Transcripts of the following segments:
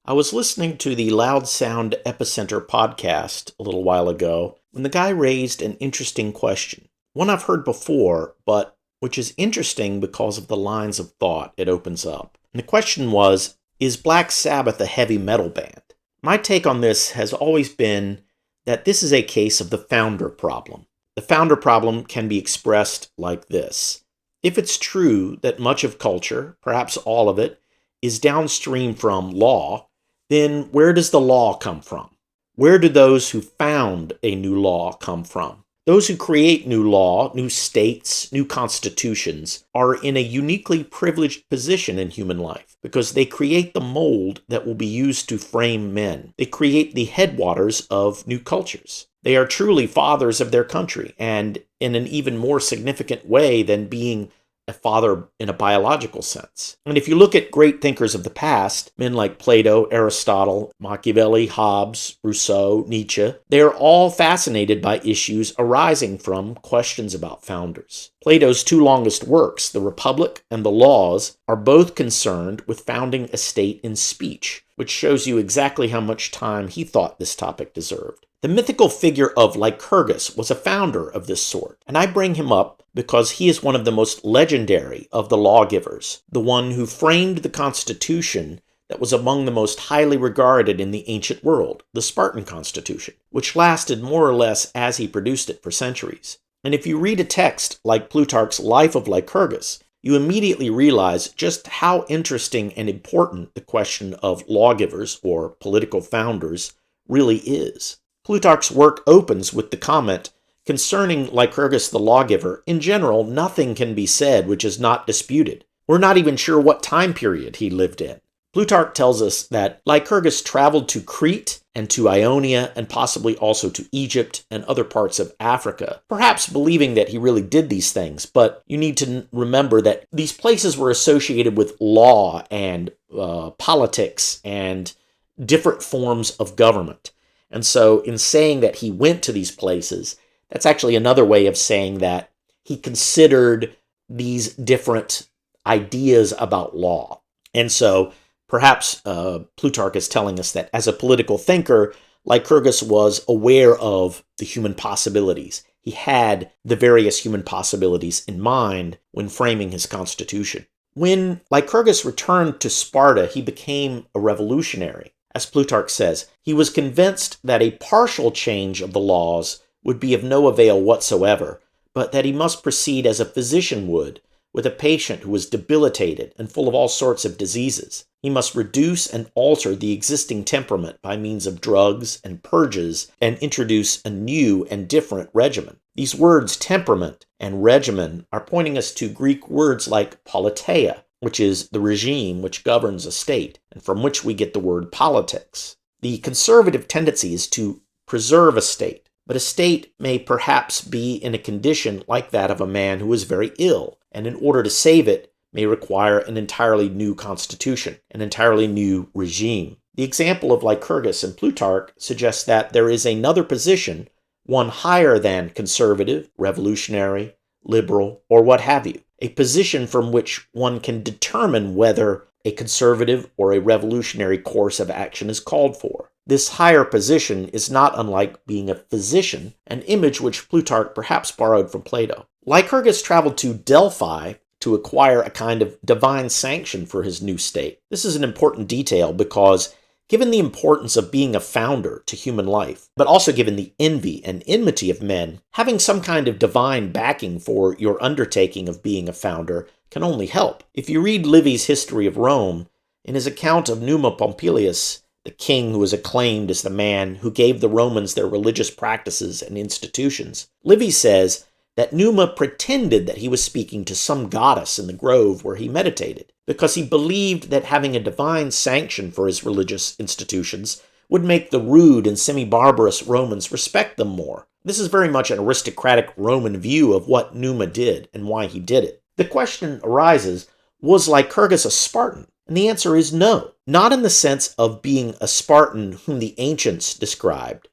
I was listening to the Loud Sound Epicenter podcast a little while ago when the guy raised an interesting question. One I've heard before, but which is interesting because of the lines of thought it opens up. And the question was, is Black Sabbath a heavy metal band? My take on this has always been that this is a case of the founder problem. The founder problem can be expressed like this. If it's true that much of culture, perhaps all of it, is downstream from law, then where does the law come from? Where do those who found a new law come from? Those who create new law, new states, new constitutions, are in a uniquely privileged position in human life because they create the mold that will be used to frame men. They create the headwaters of new cultures. They are truly fathers of their country, and in an even more significant way than being a father in a biological sense. And if you look at great thinkers of the past, men like Plato, Aristotle, Machiavelli, Hobbes, Rousseau, Nietzsche, they are all fascinated by issues arising from questions about founders. Plato's two longest works, The Republic and The Laws, are both concerned with founding a state in speech, which shows you exactly how much time he thought this topic deserved. The mythical figure of Lycurgus was a founder of this sort, and I bring him up because he is one of the most legendary of the lawgivers, the one who framed the constitution that was among the most highly regarded in the ancient world, the Spartan constitution, which lasted more or less as he produced it for centuries. And if you read a text like Plutarch's Life of Lycurgus, you immediately realize just how interesting and important the question of lawgivers or political founders really is. Plutarch's work opens with the comment, concerning Lycurgus the lawgiver, in general, nothing can be said which is not disputed. We're not even sure what time period he lived in. Plutarch tells us that Lycurgus traveled to Crete and to Ionia and possibly also to Egypt and other parts of Africa, perhaps believing that he really did these things, but you need to remember that these places were associated with law and politics and different forms of government. And so in saying that he went to these places, that's actually another way of saying that he considered these different ideas about law. And so perhaps Plutarch is telling us that as a political thinker, Lycurgus was aware of the human possibilities. He had the various human possibilities in mind when framing his constitution. When Lycurgus returned to Sparta, he became a revolutionary. As Plutarch says, he was convinced that a partial change of the laws would be of no avail whatsoever, but that he must proceed as a physician would with a patient who was debilitated and full of all sorts of diseases. He must reduce and alter the existing temperament by means of drugs and purges and introduce a new and different regimen. These words, temperament and regimen, are pointing us to Greek words like politeia, which is the regime which governs a state, and from which we get the word politics. The conservative tendency is to preserve a state, but a state may perhaps be in a condition like that of a man who is very ill, and in order to save it, may require an entirely new constitution, an entirely new regime. The example of Lycurgus and Plutarch suggests that there is another position, one higher than conservative, revolutionary, liberal, or what have you. A position from which one can determine whether a conservative or a revolutionary course of action is called for. This higher position is not unlike being a physician, an image which Plutarch perhaps borrowed from Plato. Lycurgus traveled to Delphi to acquire a kind of divine sanction for his new state. This is an important detail because, given the importance of being a founder to human life, but also given the envy and enmity of men, having some kind of divine backing for your undertaking of being a founder can only help. If you read Livy's History of Rome, in his account of Numa Pompilius, the king who is acclaimed as the man who gave the Romans their religious practices and institutions, Livy says that Numa pretended that he was speaking to some goddess in the grove where he meditated, because he believed that having a divine sanction for his religious institutions would make the rude and semi-barbarous Romans respect them more. This is very much an aristocratic Roman view of what Numa did and why he did it. The question arises, was Lycurgus a Spartan? And the answer is no. Not in the sense of being a Spartan whom the ancients described,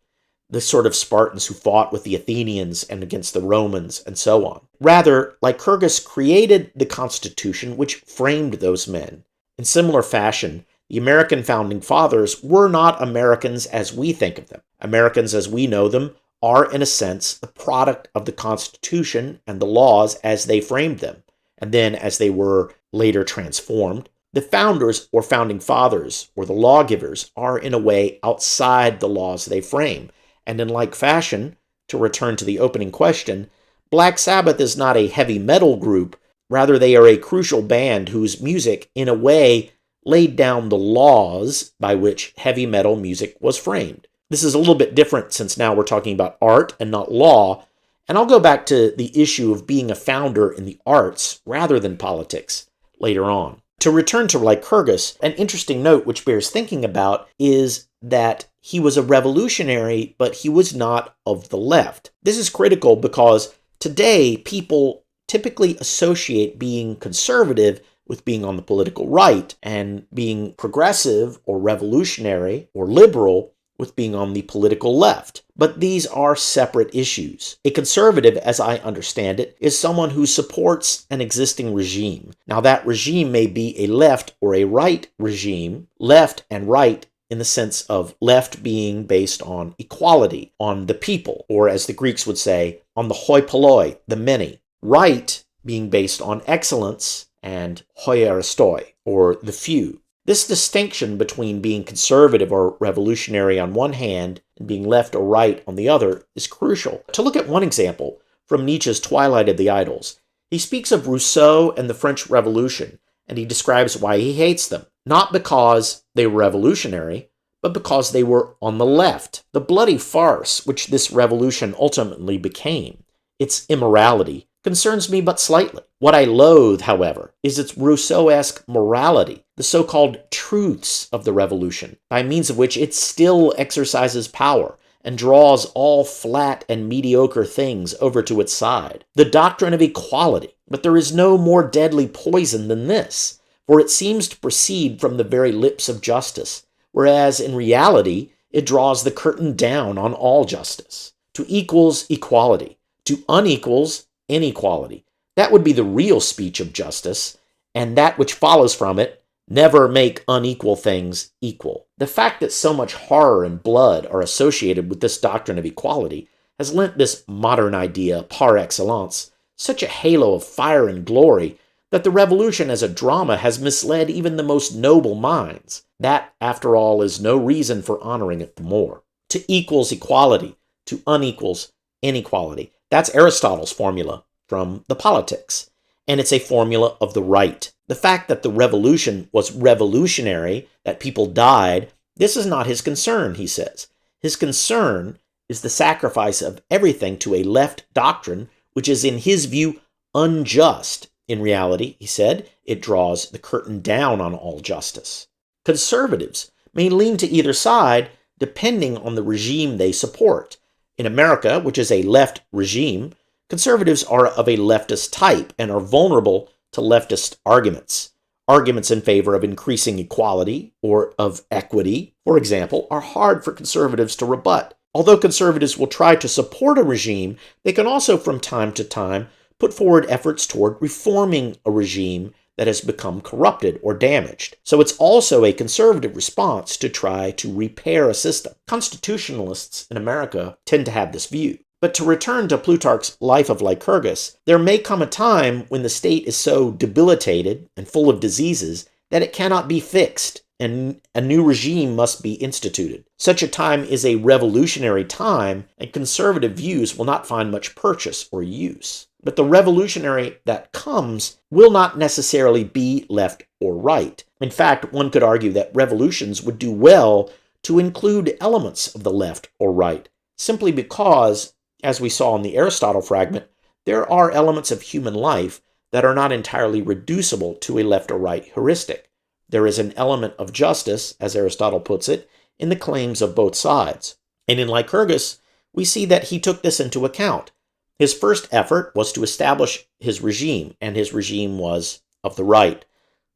the sort of Spartans who fought with the Athenians and against the Romans and so on. Rather, Lycurgus created the constitution which framed those men. In similar fashion, The American founding fathers were not Americans as we think of them. Americans as we know them are, in a sense, the product of the Constitution and the laws as they framed them, and then as they were later transformed. The founders or founding fathers or the lawgivers are, in a way, outside the laws they frame. And in like fashion, to return to the opening question, Black Sabbath is not a heavy metal group. Rather, they are a crucial band whose music, in a way, laid down the laws by which heavy metal music was framed. This is a little bit different since now we're talking about art and not law, and I'll go back to the issue of being a founder in the arts rather than politics later on. To return to Lycurgus, an interesting note which bears thinking about is that he was a revolutionary, but he was not of the left. This is critical because today people typically associate being conservative with being on the political right, and being progressive or revolutionary or liberal with being on the political left. But these are separate issues. A conservative, as I understand it, is someone who supports an existing regime. Now, that regime may be a left or a right regime, left and right in the sense of left being based on equality, on the people, or as the Greeks would say, on the hoi polloi, the many. Right being based on excellence and hoiaristoi, or the few. This distinction between being conservative or revolutionary on one hand and being left or right on the other is crucial. To look at one example from Nietzsche's Twilight of the Idols, he speaks of Rousseau and the French Revolution, and he describes why he hates them. Not because they were revolutionary, but because they were on the left. The bloody farce which this revolution ultimately became, its immorality, concerns me but slightly. What I loathe, however, is its Rousseau-esque morality, the so-called truths of the revolution, by means of which it still exercises power and draws all flat and mediocre things over to its side. The doctrine of equality. But there is no more deadly poison than this, for it seems to proceed from the very lips of justice, whereas in reality it draws the curtain down on all justice. To equals equality, to unequals inequality. That would be the real speech of justice, and that which follows from it, never make unequal things equal. The fact that so much horror and blood are associated with this doctrine of equality has lent this modern idea par excellence such a halo of fire and glory that the revolution as a drama has misled even the most noble minds. That, after all, is no reason for honoring it the more. To equals equality, to unequals inequality. That's Aristotle's formula from the Politics, and it's a formula of the right. The fact that the revolution was revolutionary, that people died, this is not his concern, he says. His concern is the sacrifice of everything to a left doctrine, which is in his view unjust. In reality, he said, it draws the curtain down on all justice. Conservatives may lean to either side depending on the regime they support. In America, which is a left regime, conservatives are of a leftist type and are vulnerable to leftist arguments. Arguments in favor of increasing equality or of equity, for example, are hard for conservatives to rebut. Although conservatives will try to support a regime, they can also from time to time put forward efforts toward reforming a regime that has become corrupted or damaged. So it's also a conservative response to try to repair a system. Constitutionalists in America tend to have this view. But to return to Plutarch's Life of Lycurgus, there may come a time when the state is so debilitated and full of diseases that it cannot be fixed, and a new regime must be instituted. Such a time is a revolutionary time, and conservative views will not find much purchase or use. But the revolutionary that comes will not necessarily be left or right. In fact, one could argue that revolutions would do well to include elements of the left or right, simply because, as we saw in the Aristotle fragment, there are elements of human life that are not entirely reducible to a left or right heuristic. There is an element of justice, as Aristotle puts it, in the claims of both sides. And in Lycurgus, we see that he took this into account. His first effort was to establish his regime, and his regime was of the right.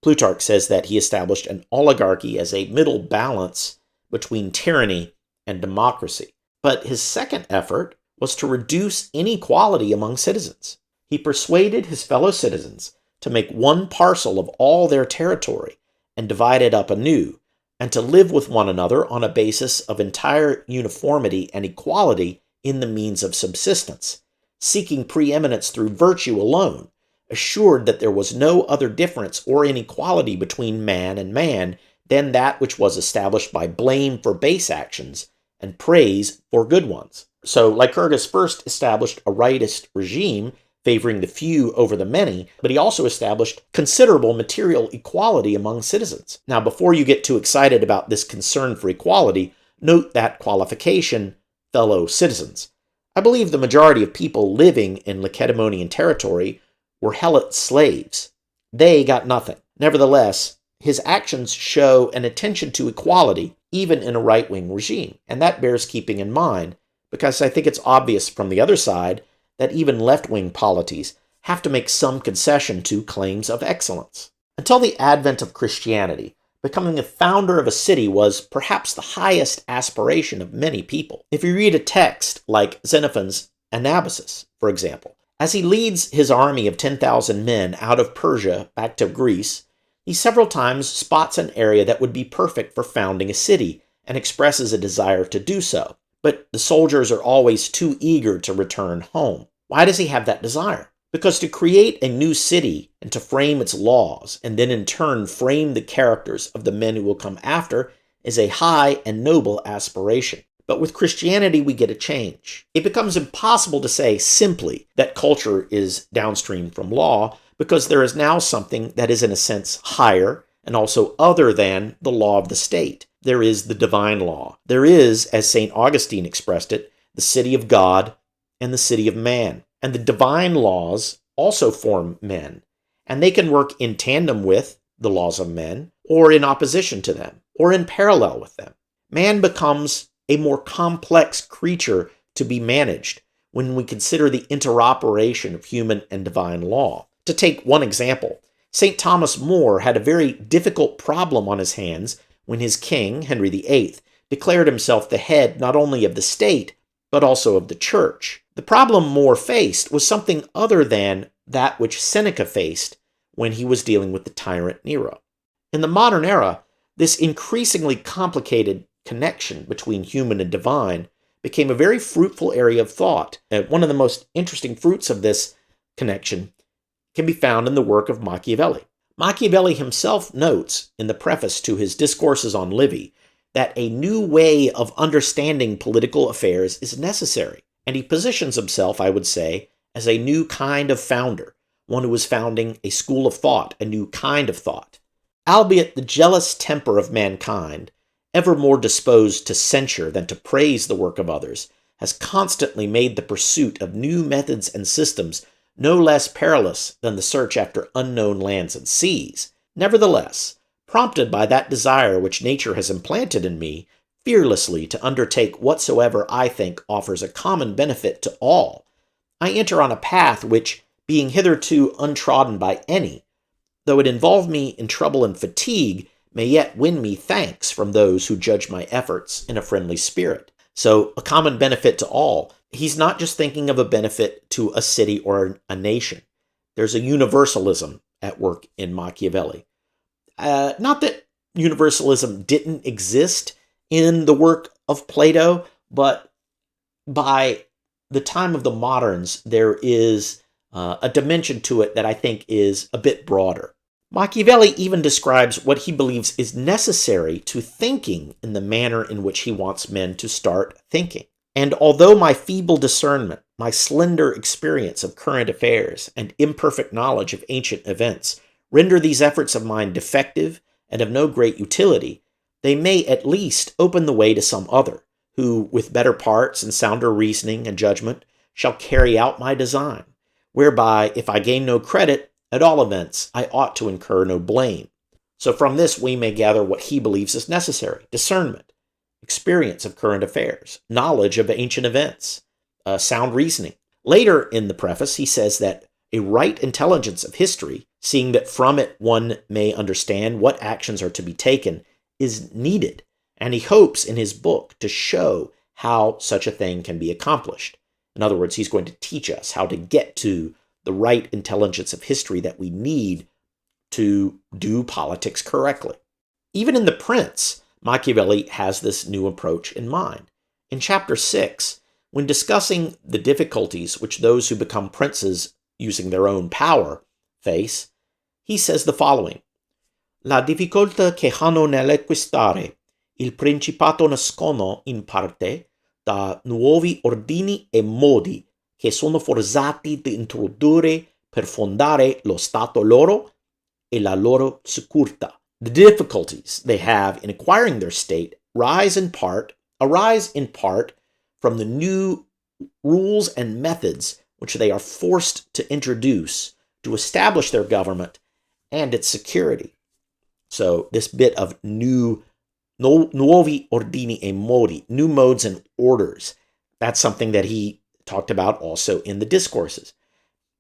Plutarch says that he established an oligarchy as a middle balance between tyranny and democracy. But his second effort was to reduce inequality among citizens. He persuaded his fellow citizens to make one parcel of all their territory and divide it up anew, and to live with one another on a basis of entire uniformity and equality in the means of subsistence, seeking preeminence through virtue alone, assured that there was no other difference or inequality between man and man than that which was established by blame for base actions and praise for good ones. So Lycurgus first established a rightist regime favoring the few over the many, but he also established considerable material equality among citizens. Now, before you get too excited about this concern for equality, note that qualification, fellow citizens. I believe the majority of people living in Lacedaemonian territory were helot slaves. They got nothing. Nevertheless, his actions show an attention to equality, even in a right-wing regime, and that bears keeping in mind, because I think it's obvious from the other side that even left-wing polities have to make some concession to claims of excellence. Until the advent of Christianity, becoming the founder of a city was perhaps the highest aspiration of many people. If you read a text like Xenophon's Anabasis, for example, as he leads his army of 10,000 men out of Persia back to Greece, he several times spots an area that would be perfect for founding a city and expresses a desire to do so. But the soldiers are always too eager to return home. Why does he have that desire? Because to create a new city and to frame its laws, and then in turn frame the characters of the men who will come after, is a high and noble aspiration. But with Christianity, we get a change. It becomes impossible to say simply that culture is downstream from law, because there is now something that is in a sense higher and also other than the law of the state. There is the divine law. There is, as St. Augustine expressed it, the city of God and the city of man. And the divine laws also form men, and they can work in tandem with the laws of men, or in opposition to them, or in parallel with them. Man becomes a more complex creature to be managed when we consider the interoperation of human and divine law. To take one example, St. Thomas More had a very difficult problem on his hands when his king, Henry VIII, declared himself the head not only of the state, but also of the church. The problem More faced was something other than that which Seneca faced when he was dealing with the tyrant Nero. In the modern era, this increasingly complicated connection between human and divine became a very fruitful area of thought. One of the most interesting fruits of this connection can be found in the work of Machiavelli. Machiavelli himself notes in the preface to his Discourses on Livy that a new way of understanding political affairs is necessary, and he positions himself, I would say, as a new kind of founder, one who is founding a school of thought, a new kind of thought. Albeit the jealous temper of mankind, ever more disposed to censure than to praise the work of others, has constantly made the pursuit of new methods and systems no less perilous than the search after unknown lands and seas. Nevertheless, prompted by that desire which nature has implanted in me, fearlessly to undertake whatsoever I think offers a common benefit to all, I enter on a path which, being hitherto untrodden by any, though it involve me in trouble and fatigue, may yet win me thanks from those who judge my efforts in a friendly spirit. So, a common benefit to all. He's not just thinking of a benefit to a city or a nation. There's a universalism at work in Machiavelli. Not that universalism didn't exist in the work of Plato, but by the time of the moderns, there is a dimension to it that I think is a bit broader. Machiavelli even describes what he believes is necessary to thinking in the manner in which he wants men to start thinking. And although my feeble discernment, my slender experience of current affairs, and imperfect knowledge of ancient events render these efforts of mine defective and of no great utility, they may at least open the way to some other, who, with better parts and sounder reasoning and judgment, shall carry out my design, whereby, if I gain no credit, at all events, I ought to incur no blame. So from this we may gather what he believes is necessary: discernment, experience of current affairs, knowledge of ancient events, sound reasoning. Later in the preface, he says that a right intelligence of history, seeing that from it one may understand what actions are to be taken, is needed, and he hopes in his book to show how such a thing can be accomplished. In other words, he's going to teach us how to get to the right intelligence of history that we need to do politics correctly. Even in The Prince, Machiavelli has this new approach in mind. In chapter 6, when discussing the difficulties which those who become princes using their own power face, he says the following: La difficoltà che hanno nell'acquistare il principato nascono in parte da nuovi ordini e modi che sono forzati di introdurre per fondare lo Stato loro e la loro securità. The difficulties they have in acquiring their state arise in part from the new rules and methods which they are forced to introduce to establish their government and its security. So this bit of nuovi ordini e modi, new modes and orders, that's something that he talked about also in the Discourses.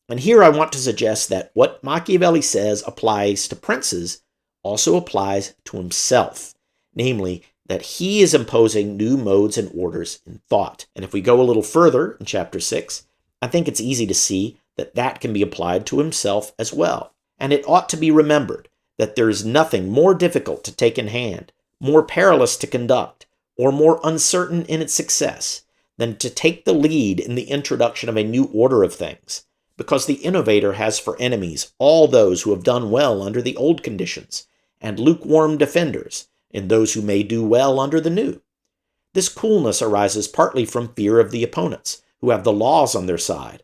And here I want to suggest that what Machiavelli says applies to princes also applies to himself, namely that he is imposing new modes and orders in thought. And if we go a little further in chapter 6, I think it's easy to see that that can be applied to himself as well. And it ought to be remembered that there is nothing more difficult to take in hand, more perilous to conduct, or more uncertain in its success than to take the lead in the introduction of a new order of things, because the innovator has for enemies all those who have done well under the old conditions, and lukewarm defenders in those who may do well under the new. This coolness arises partly from fear of the opponents, who have the laws on their side,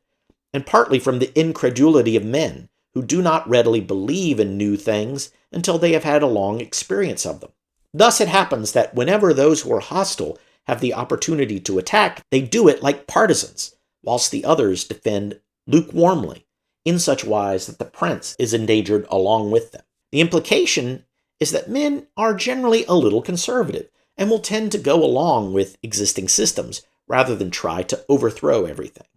and partly from the incredulity of men, who do not readily believe in new things until they have had a long experience of them. Thus it happens that whenever those who are hostile have the opportunity to attack, they do it like partisans, whilst the others defend lukewarmly, in such wise that the prince is endangered along with them. The implication is that men are generally a little conservative and will tend to go along with existing systems rather than try to overthrow everything.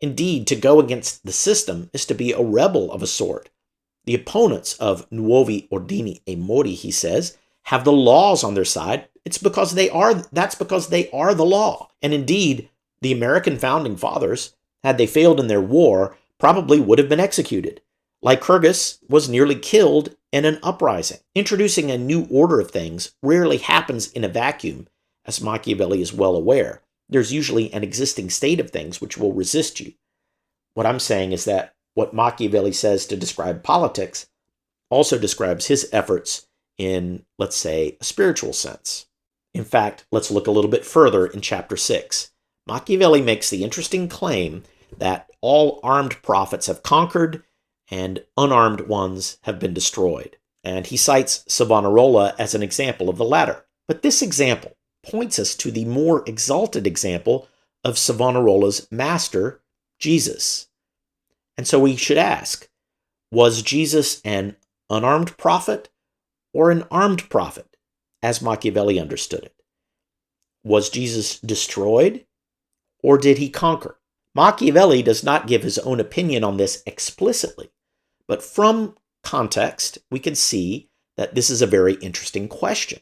Indeed, to go against the system is to be a rebel of a sort. The opponents of nuovi ordini e modi, he says, have the laws on their side. That's because they are the law. And indeed, the American founding fathers, had they failed in their war, probably would have been executed. Lycurgus was nearly killed in an uprising. Introducing a new order of things rarely happens in a vacuum, as Machiavelli is well aware. There's usually an existing state of things which will resist you. What I'm saying is that what Machiavelli says to describe politics also describes his efforts in, let's say, a spiritual sense. In fact, let's look a little bit further in chapter 6. Machiavelli makes the interesting claim that all armed prophets have conquered and unarmed ones have been destroyed. And he cites Savonarola as an example of the latter. But this example points us to the more exalted example of Savonarola's master, Jesus. And so we should ask, was Jesus an unarmed prophet or an armed prophet, as Machiavelli understood it? Was Jesus destroyed, or did he conquer? Machiavelli does not give his own opinion on this explicitly, but from context, we can see that this is a very interesting question.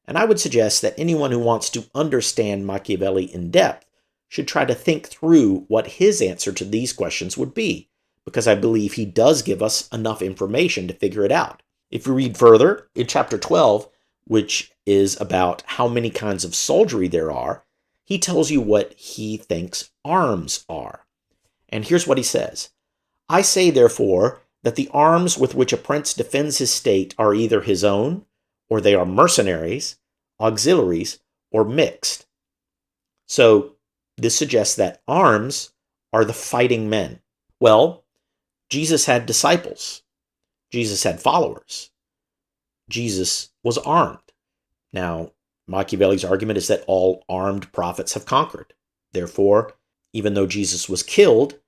And I would suggest that anyone who wants to understand Machiavelli in depth should try to think through what his answer to these questions would be, because I believe he does give us enough information to figure it out. If you read further, in chapter 12, which is about how many kinds of soldiery there are, he tells you what he thinks arms are. And here's what he says: I say, therefore, that the arms with which a prince defends his state are either his own, or they are mercenaries, auxiliaries, or mixed. So this suggests that arms are the fighting men. Well, Jesus had disciples. Jesus had followers. Jesus was armed. Now, Machiavelli's argument is that all armed prophets have conquered. Therefore, even though Jesus was killed,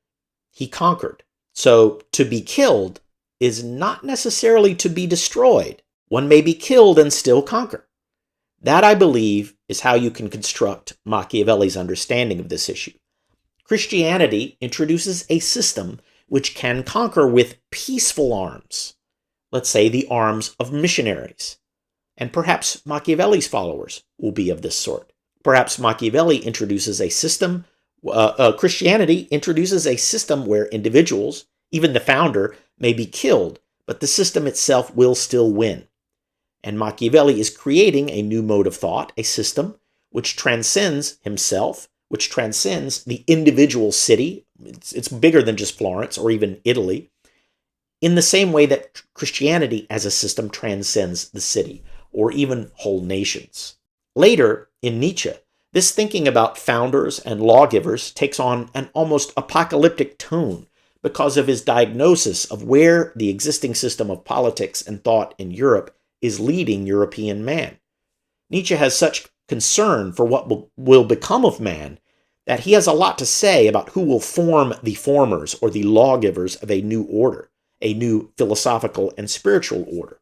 he conquered. So to be killed is not necessarily to be destroyed. One may be killed and still conquer. That, I believe, is how you can construct Machiavelli's understanding of this issue. Christianity introduces a system which can conquer with peaceful arms. Let's say the arms of missionaries. And perhaps Machiavelli's followers will be of this sort. Perhaps Machiavelli introduces a system, Christianity introduces a system where individuals, even the founder, may be killed, but the system itself will still win. And Machiavelli is creating a new mode of thought, a system which transcends himself, which transcends the individual city. It's bigger than just Florence or even Italy, in the same way that Christianity as a system transcends the city or even whole nations. Later, in Nietzsche, this thinking about founders and lawgivers takes on an almost apocalyptic tone because of his diagnosis of where the existing system of politics and thought in Europe is leading European man. Nietzsche has such concern for what will become of man that he has a lot to say about who will form the formers or the lawgivers of a new order, a new philosophical and spiritual order.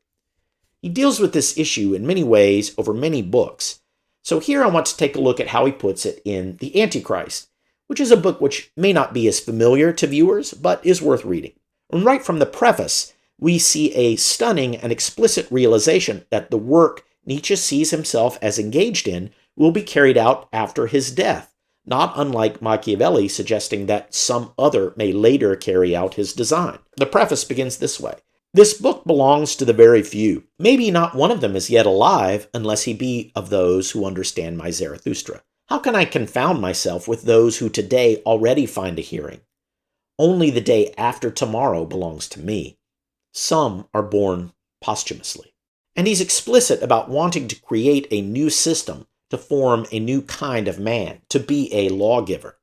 He deals with this issue in many ways over many books. So here I want to take a look at how he puts it in The Antichrist, which is a book which may not be as familiar to viewers, but is worth reading. And right from the preface, we see a stunning and explicit realization that the work Nietzsche sees himself as engaged in will be carried out after his death, not unlike Machiavelli suggesting that some other may later carry out his design. The preface begins this way. This book belongs to the very few. Maybe not one of them is yet alive, unless he be of those who understand my Zarathustra. How can I confound myself with those who today already find a hearing? Only the day after tomorrow belongs to me. Some are born posthumously. And he's explicit about wanting to create a new system, to form a new kind of man, to be a lawgiver.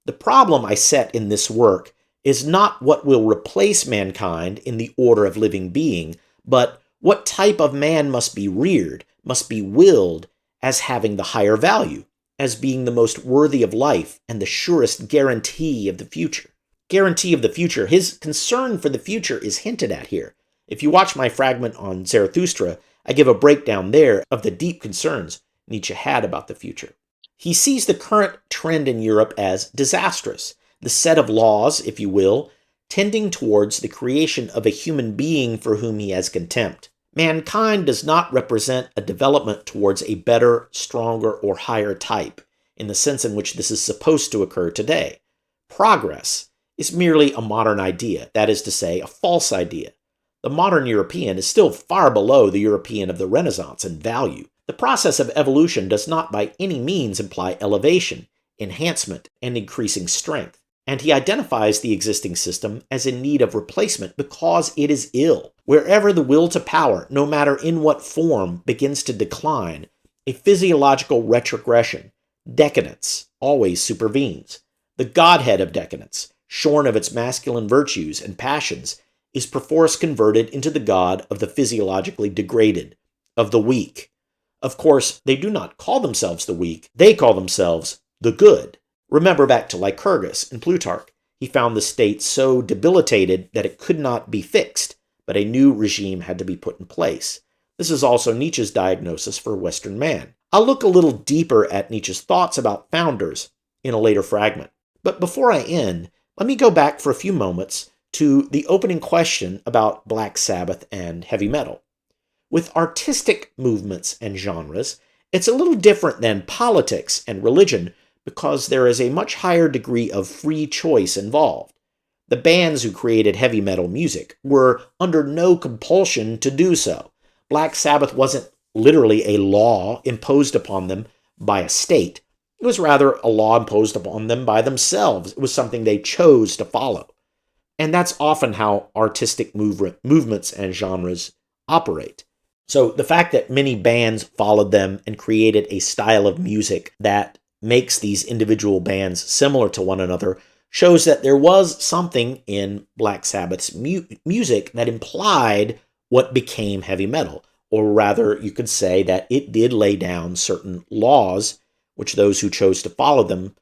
The problem I set in this work is not what will replace mankind in the order of living being, but what type of man must be reared, must be willed as having the higher value, as being the most worthy of life and the surest guarantee of the future. Guarantee of the future. His concern for the future is hinted at here. If you watch my fragment on Zarathustra, I give a breakdown there of the deep concerns Nietzsche had about the future. He sees the current trend in Europe as disastrous, the set of laws, if you will, tending towards the creation of a human being for whom he has contempt. Mankind does not represent a development towards a better, stronger, or higher type, in the sense in which this is supposed to occur today. Progress is merely a modern idea, that is to say, a false idea. The modern European is still far below the European of the Renaissance in value. The process of evolution does not by any means imply elevation, enhancement, and increasing strength. And he identifies the existing system as in need of replacement because it is ill. Wherever the will to power, no matter in what form, begins to decline, a physiological retrogression, decadence, always supervenes. The godhead of decadence, shorn of its masculine virtues and passions, is perforce converted into the god of the physiologically degraded, of the weak. Of course, they do not call themselves the weak, they call themselves the good. Remember back to Lycurgus and Plutarch. He found the state so debilitated that it could not be fixed, but a new regime had to be put in place. This is also Nietzsche's diagnosis for Western man. I'll look a little deeper at Nietzsche's thoughts about founders in a later fragment. But before I end, let me go back for a few moments to the opening question about Black Sabbath and heavy metal. With artistic movements and genres, it's a little different than politics and religion because there is a much higher degree of free choice involved. The bands who created heavy metal music were under no compulsion to do so. Black Sabbath wasn't literally a law imposed upon them by a state. It was rather a law imposed upon them by themselves. It was something they chose to follow. And that's often how artistic movements and genres operate. So the fact that many bands followed them and created a style of music that makes these individual bands similar to one another shows that there was something in Black Sabbath's music that implied what became heavy metal. Or rather, you could say that it did lay down certain laws, which those who chose to follow them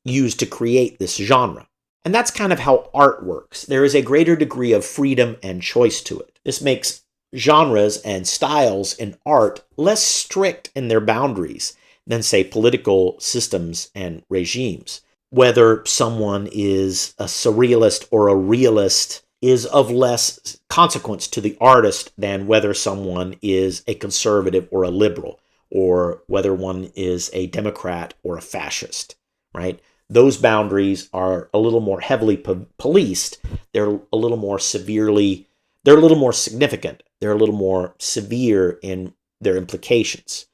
used to create this genre. And that's kind of how art works. There is a greater degree of freedom and choice to it. This makes genres and styles in art less strict in their boundaries than, say, political systems and regimes. Whether someone is a surrealist or a realist is of less consequence to the artist than whether someone is a conservative or a liberal, or whether one is a Democrat or a fascist, right? Those boundaries are a little more heavily policed. They're a little more significant. They're a little more severe in their implications.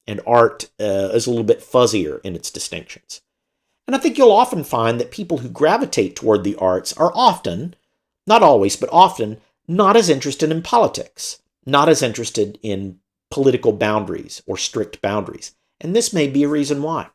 And art is a little bit fuzzier in its distinctions. And I think you'll often find that people who gravitate toward the arts are often, not always, but often, not as interested in politics, not as interested in political boundaries or strict boundaries. And this may be a reason why.